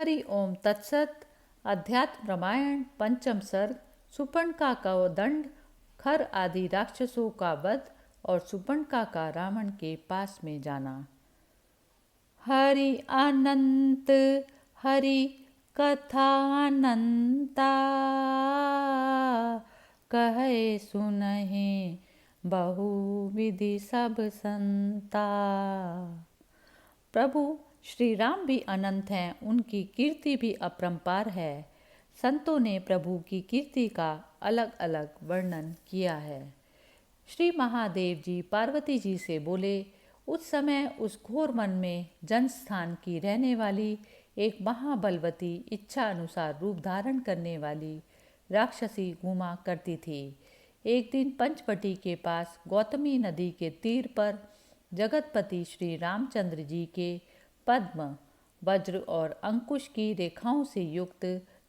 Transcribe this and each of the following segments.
हरि ओम तत्सत। अध्यात्म रामायण पंचम सर्ग। सुपर्णका का दंड, खर आदि राक्षसों का वध और सुपर्णका का रावण के पास में जाना। हरि अनंत हरि कथा अनंता, कहे सुनहि बहु विधि सब संता। प्रभु श्री राम भी अनंत हैं, उनकी कीर्ति भी अपरंपार है। संतों ने प्रभु की कीर्ति का अलग अलग वर्णन किया है। श्री महादेव जी पार्वती जी से बोले, उस समय उस घोर वन में जनस्थान की रहने वाली एक महाबलवती इच्छा अनुसार रूप धारण करने वाली राक्षसी घूमा करती थी। एक दिन पंचवटी के पास गौतमी नदी के तीर पर जगतपति श्री रामचंद्र जी के पद्म, वज्र और अंकुश की रेखाओं से युक्त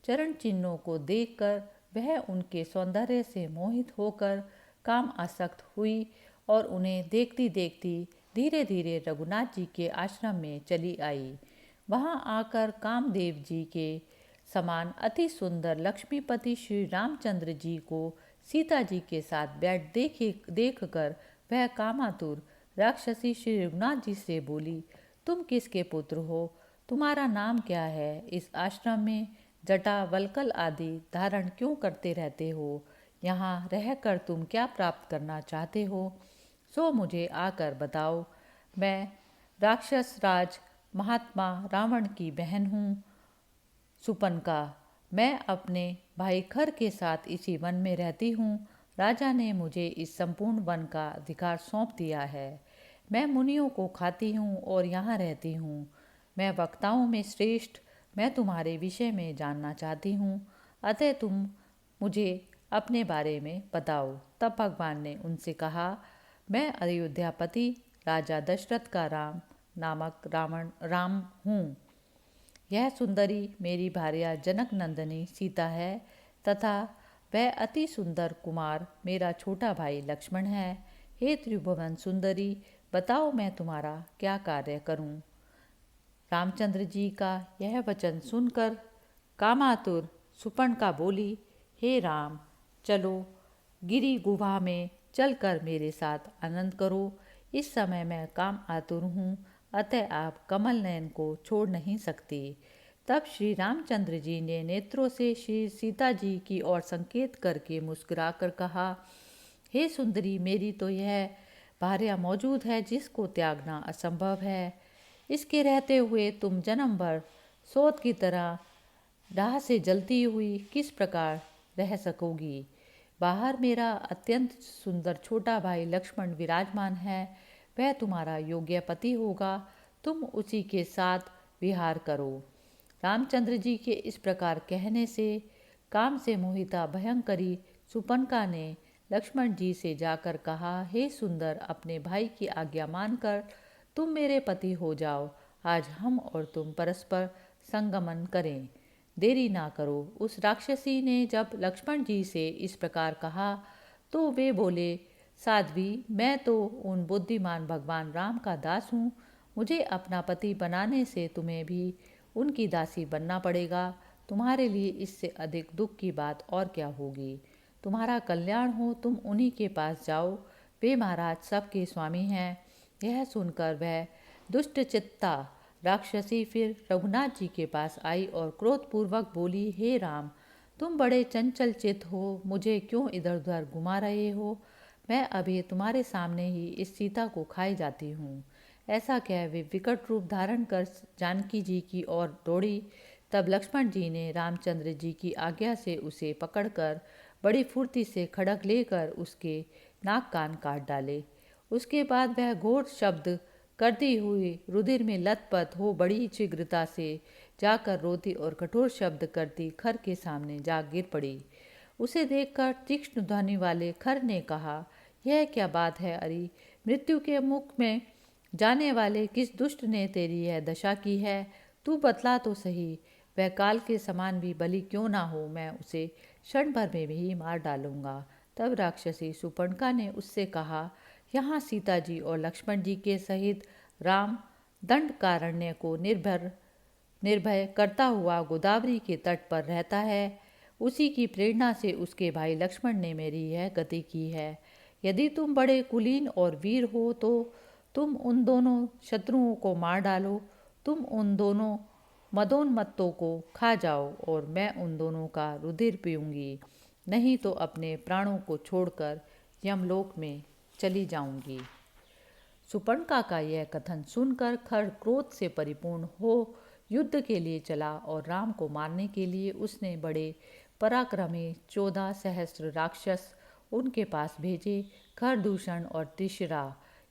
चरण चिन्हों को देखकर वह उनके सौंदर्य से मोहित होकर काम आसक्त हुई और उन्हें देखती देखती धीरे धीरे रघुनाथ जी के आश्रम में चली आई। वहां आकर कामदेव जी के समान अति सुंदर लक्ष्मीपति श्री रामचंद्र जी को सीता जी के साथ देख कर वह कामातुर राक्षसी श्री रघुनाथ जी से बोली, तुम किसके पुत्र हो? तुम्हारा नाम क्या है? इस आश्रम में जटा वल्कल आदि धारण क्यों करते रहते हो? यहाँ रहकर तुम क्या प्राप्त करना चाहते हो? सो मुझे आकर बताओ। मैं राक्षस राज महात्मा रावण की बहन हूँ सुपनका। मैं अपने भाई खर के साथ इसी वन में रहती हूँ। राजा ने मुझे इस संपूर्ण वन का अधिकार सौंप दिया है। मैं मुनियों को खाती हूँ और यहाँ रहती हूँ। मैं वक्ताओं में श्रेष्ठ। मैं तुम्हारे विषय में जानना चाहती हूँ, अतः तुम मुझे अपने बारे में बताओ। तब भगवान ने उनसे कहा, मैं अयोध्यापति राजा दशरथ का नामक राम हूँ। यह सुंदरी मेरी भार्या जनक नंदनी सीता है तथा वह अति सुंदर कुमार मेरा छोटा भाई लक्ष्मण है। हे त्रिभुवन सुंदरी, बताओ मैं तुम्हारा क्या कार्य करूं? रामचंद्र जी का यह वचन सुनकर कामातुर सुपर्णका बोली, हे राम, चलो गिरी गुहा में चलकर मेरे साथ आनंद करो। इस समय मैं काम आतुर हूँ, अतः आप कमल नयन को छोड़ नहीं सकती। तब श्री रामचंद्र जी ने नेत्रों से श्री सीता जी की ओर संकेत करके मुस्कुराकर कहा, हे सुंदरी, मेरी तो यह भार्या मौजूद है जिसको त्यागना असंभव है। इसके रहते हुए तुम जन्म भर सोत की तरह राह से जलती हुई किस प्रकार रह सकोगी? बाहर मेरा अत्यंत सुंदर छोटा भाई लक्ष्मण विराजमान है, वह तुम्हारा योग्य पति होगा। तुम उसी के साथ विहार करो। रामचंद्र जी के इस प्रकार कहने से काम से मोहिता भयंकरी सुपनका ने लक्ष्मण जी से जाकर कहा, हे सुंदर, अपने भाई की आज्ञा मानकर तुम मेरे पति हो जाओ। आज हम और तुम परस्पर संगमन करें, देरी ना करो। उस राक्षसी ने जब लक्ष्मण जी से इस प्रकार कहा तो वे बोले, साध्वी, मैं तो उन बुद्धिमान भगवान राम का दास हूँ। मुझे अपना पति बनाने से तुम्हें भी उनकी दासी बनना पड़ेगा। तुम्हारे लिए इससे अधिक दुख की बात और क्या होगी? तुम्हारा कल्याण हो, तुम उन्हीं के पास जाओ, वे महाराज सबके स्वामी हैं। यह सुनकर वह दुष्ट चित्ता राक्षसी फिर रघुनाथ जी के पास आई और क्रोधपूर्वक बोली, हे राम, तुम बड़े चंचल चित्त हो, मुझे क्यों इधर उधर घुमा रहे हो? मैं अभी तुम्हारे सामने ही इस सीता को खाई जाती हूँ। ऐसा कह वे विकट रूप धारण कर जानकी जी की ओर दौड़ी। तब लक्ष्मण जी ने रामचंद्र जी की आज्ञा से उसे पकड़कर बड़ी फुर्ती से खड़ग लेकर उसके नाक कान काट डाले। उसके बाद वह घोर शब्द करती हुई रुधिर में लथपथ हो बड़ी शीघ्रता से जाकर रोती और कठोर शब्द करती खर के सामने जा गिर पड़ी। उसे देखकर तीक्ष्ण ध्वनि वाले खर ने कहा, यह क्या बात है? अरे, मृत्यु के मुख में जाने वाले किस दुष्ट ने तेरी यह दशा की है? तू बतला तो सही, वह काल के समान भी बलि क्यों ना हो, मैं उसे क्षण भर में भी मार डालूंगा। तब राक्षसी सुपर्णका ने उससे कहा, यहाँ सीता जी और लक्ष्मण जी के सहित राम दंडकारण्य को निर्भर निर्भय करता हुआ गोदावरी के तट पर रहता है। उसी की प्रेरणा से उसके भाई लक्ष्मण ने मेरी यह गति की है। यदि तुम बड़े कुलीन और वीर हो तो तुम उन दोनों शत्रुओं को मार डालो। तुम उन दोनों मदोन्मत्तों को खा जाओ और मैं उन दोनों का रुधिर पीऊंगी, नहीं तो अपने प्राणों को छोड़कर यमलोक में चली जाऊंगी। सुपर्णका का यह कथन सुनकर खर क्रोध से परिपूर्ण हो युद्ध के लिए चला और राम को मारने के लिए उसने बड़े पराक्रमी 14 सहस्त्र राक्षस उनके पास भेजे। खरदूषण और त्रिशिरा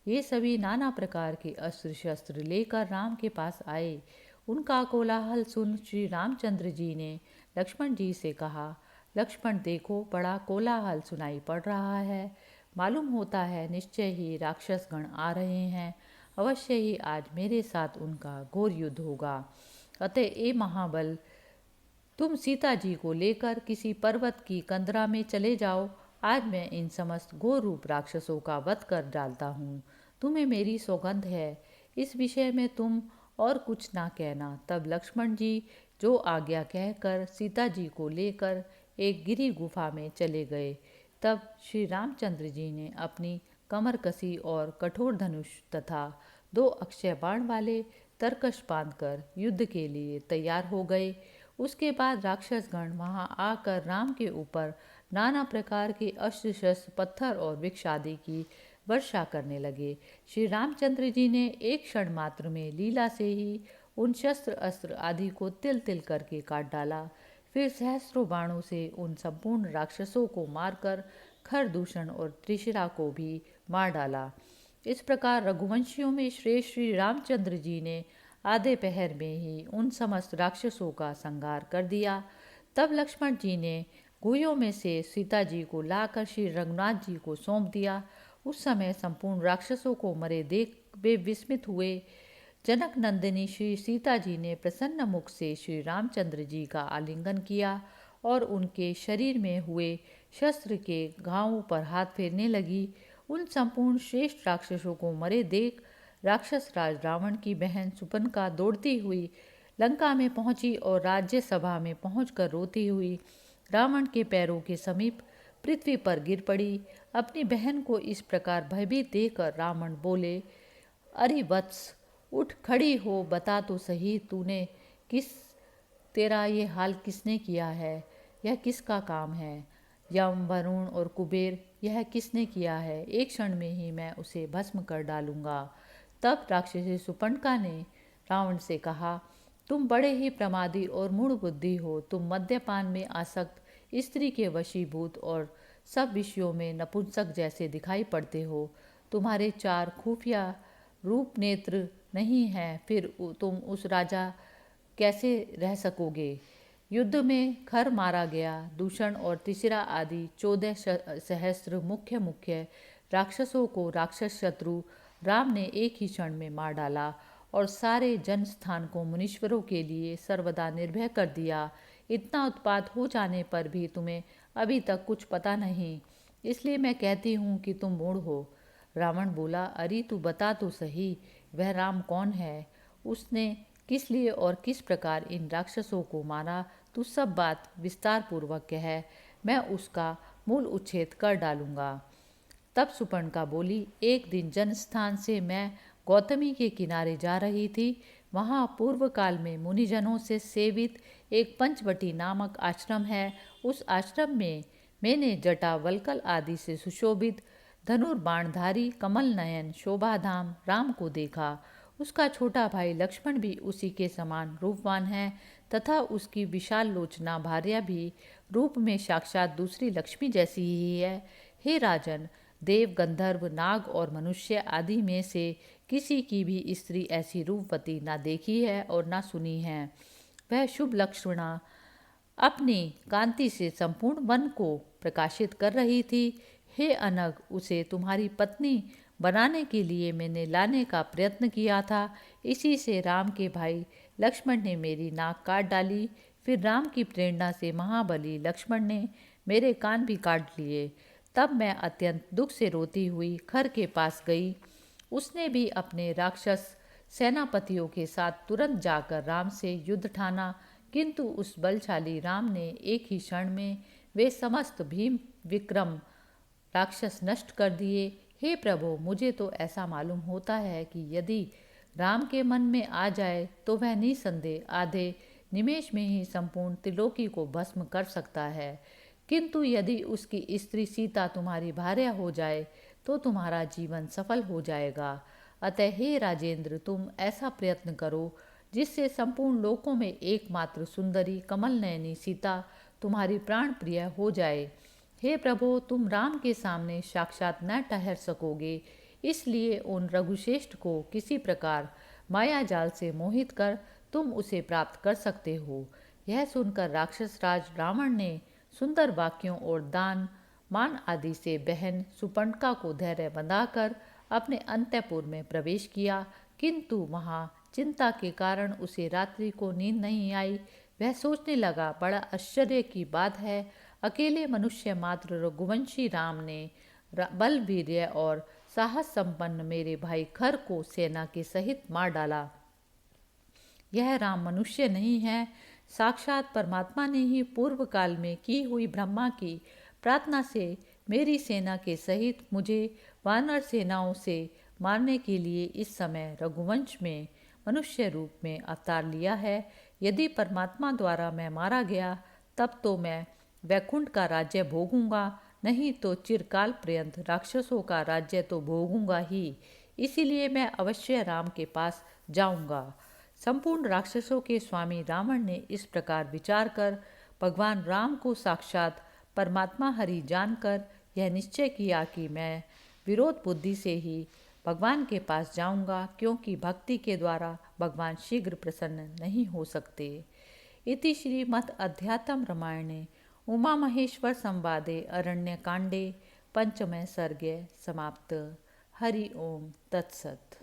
ये सभी नाना प्रकार के अस्त्र शस्त्र लेकर राम के पास आए। उनका कोलाहल सुन श्री रामचंद्र जी ने लक्ष्मण जी से कहा, लक्ष्मण देखो, बड़ा कोलाहल सुनाई पड़ रहा है। मालूम होता है निश्चय ही राक्षस गण आ रहे हैं। अवश्य ही आज मेरे साथ उनका घोर युद्ध होगा। अतः ए महाबल, तुम सीता जी को लेकर किसी पर्वत की कंदरा में चले जाओ। आज मैं इन समस्त घोर रूप राक्षसों का वध कर डालता हूँ। तुम्हें मेरी सौगंध है, इस विषय में तुम और कुछ ना कहना। तब लक्ष्मण जी जो आज्ञा कहकर सीता जी को लेकर एक गिरी गुफा में चले गए। तब श्री रामचंद्र जी ने अपनी कमर कसी और कठोर धनुष तथा 2 अक्षय बाण वाले तरकश बांधकर युद्ध के लिए तैयार हो गए। उसके बाद राक्षसगण वहां आकर राम के ऊपर नाना प्रकार के अस्त्र शस्त्र, पत्थर और वृक्ष आदि की वर्षा करने लगे। श्री रामचंद्र जी ने एक क्षण मात्र में लीला से ही उन शस्त्र अस्त्र आदि को तिल तिल करके काट डाला। फिर सहस्रों बाणों से उन संपूर्ण राक्षसों को मारकर खरदूषण और त्रिशिरा को भी मार डाला। इस प्रकार रघुवंशियों में श्रेष्ठ श्री रामचंद्र जी ने आधे पहर में ही उन समस्त राक्षसों का संहार कर दिया। तब लक्ष्मण जी ने गुह्यों में से सीता जी को लाकर श्री रघुनाथ जी को सौंप दिया। उस समय संपूर्ण राक्षसों को मरे देख वे विस्मित हुए। जनक नंदिनी श्री सीता जी ने प्रसन्न मुख से श्री रामचंद्र जी का आलिंगन किया और उनके शरीर में हुए शस्त्र के घावों पर हाथ फेरने लगी। उन संपूर्ण श्रेष्ठ राक्षसों को मरे देख राक्षस राज रावण की बहन सुपनका दौड़ती हुई लंका में पहुंची और राज्यसभा में पहुंचकर रोती हुई रावण के पैरों के समीप पृथ्वी पर गिर पड़ी। अपनी बहन को इस प्रकार भयभीत देखकर रावण बोले, अरे वत्स, उठ खड़ी हो, बता तो सही तूने तेरा ये हाल किसने किया है? यह किसका काम है? यम, वरुण और कुबेर यह किसने किया है? एक क्षण में ही मैं उसे भस्म कर डालूंगा। तब राक्षसी सुपर्णका ने रावण से कहा, तुम बड़े ही प्रमादी और मूढ़ बुद्धि हो। तुम मद्यपान में आसक्त, स्त्री के वशीभूत और सब विषयों में नपुंसक जैसे दिखाई पड़ते हो। तुम्हारे 4 खुफिया रूप नेत्र नहीं हैं, फिर तुम उस राजा कैसे रह सकोगे? युद्ध में खर मारा गया। दूषण और तिसरा आदि 14 सहस्त्र मुख्य मुख्य राक्षसों को राक्षस शत्रु राम ने एक ही क्षण में मार डाला और सारे जन स्थान को मुनीश्वरों के लिए सर्वदा निर्भय कर दिया। इतना उत्पात हो जाने पर भी तुम्हें अभी तक कुछ पता नहीं, इसलिए मैं कहती हूँ कि तुम मूढ़ हो। रावण बोला, अरे तू बता तो सही, वह राम कौन है? उसने किस लिए और किस प्रकार इन राक्षसों को मारा? तू सब बात विस्तार पूर्वक कह, मैं उसका मूल उच्छेद कर डालूंगा। तब सुपर्णका बोली, एक दिन जनस्थान से मैं गौतमी के किनारे जा रही थी। वहाँ पूर्व काल में मुनिजनों से सेवित एक पंचवटी नामक आश्रम है। उस आश्रम में मैंने जटा वल्कल आदि से सुशोभित धनुर्बाणधारी कमल नयन शोभाधाम राम को देखा। उसका छोटा भाई लक्ष्मण भी उसी के समान रूपवान है तथा उसकी विशाल लोचना भार्या भी रूप में साक्षात दूसरी लक्ष्मी जैसी ही है। हे राजन, देव, गंधर्व, नाग और मनुष्य आदि में से किसी की भी स्त्री ऐसी रूपवती ना देखी है और ना सुनी है। वह शुभ लक्षणा अपनी कांति से संपूर्ण वन को प्रकाशित कर रही थी। हे अनग, उसे तुम्हारी पत्नी बनाने के लिए मैंने लाने का प्रयत्न किया था। इसी से राम के भाई लक्ष्मण ने मेरी नाक काट डाली। फिर राम की प्रेरणा से महाबली लक्ष्मण ने मेरे कान भी काट लिए। तब मैं अत्यंत दुख से रोती हुई खर के पास गई। उसने भी अपने राक्षस सेनापतियों के साथ तुरंत जाकर राम से युद्ध ठाना, किंतु उस बलशाली राम ने एक ही क्षण में वे समस्त भीम विक्रम राक्षस नष्ट कर दिए। हे प्रभु, मुझे तो ऐसा मालूम होता है कि यदि राम के मन में आ जाए तो वह निसंदेह आधे निमेष में ही संपूर्ण त्रिलोकी को भस्म कर सकता है, किंतु यदि उसकी स्त्री सीता तुम्हारी भार्या हो जाए तो तुम्हारा जीवन सफल हो जाएगा। अतः हे राजेंद्र, तुम ऐसा प्रयत्न करो जिससे संपूर्ण लोकों में एकमात्र सुंदरी कमल नयनी सीता तुम्हारी प्राण प्रिय हो जाए। हे प्रभु, तुम राम के सामने साक्षात न ठहर सकोगे, इसलिए उन रघुश्रेष्ठ को किसी प्रकार माया जाल से मोहित कर तुम उसे प्राप्त कर सकते हो। यह सुनकर राक्षस राज रावण ने सुंदर वाक्यों और दान मान आदि से बहन सुपर्णका को धैर्य बंधाकर अपने अंतःपुर में प्रवेश किया, किंतु वहाँ चिंता के कारण उसे रात्रि को नींद नहीं आई। वह सोचने लगा, बड़ा आश्चर्य की बात है, अकेले मनुष्य मात्र रघुवंशी राम ने बल वीर्य और साहस संपन्न मेरे भाई खर को सेना के सहित मार डाला। यह राम मनुष्य नहीं है, साक्षात परमात्मा ने ही पूर्व काल में की हुई ब्रह्मा की प्रार्थना से मेरी सेना के सहित मुझे वानर सेनाओं से मारने के लिए इस समय रघुवंश में मनुष्य रूप में अवतार लिया है। यदि परमात्मा द्वारा मैं मारा गया तब तो मैं वैकुंठ का राज्य भोगूंगा, नहीं तो चिरकाल पर्यंत राक्षसों का राज्य तो भोगूंगा ही। इसीलिए मैं अवश्य राम के पास जाऊंगा। संपूर्ण राक्षसों के स्वामी रावण ने इस प्रकार विचार कर भगवान राम को साक्षात परमात्मा हरि जानकर यह निश्चय किया कि मैं विरोध बुद्धि से ही भगवान के पास जाऊंगा, क्योंकि भक्ति के द्वारा भगवान शीघ्र प्रसन्न नहीं हो सकते। इति श्रीमद् अध्यात्म रामायणे उमा महेश्वर संवादे अरण्य कांडे पंचमः सर्गे समाप्त। हरि ओम तत्सत।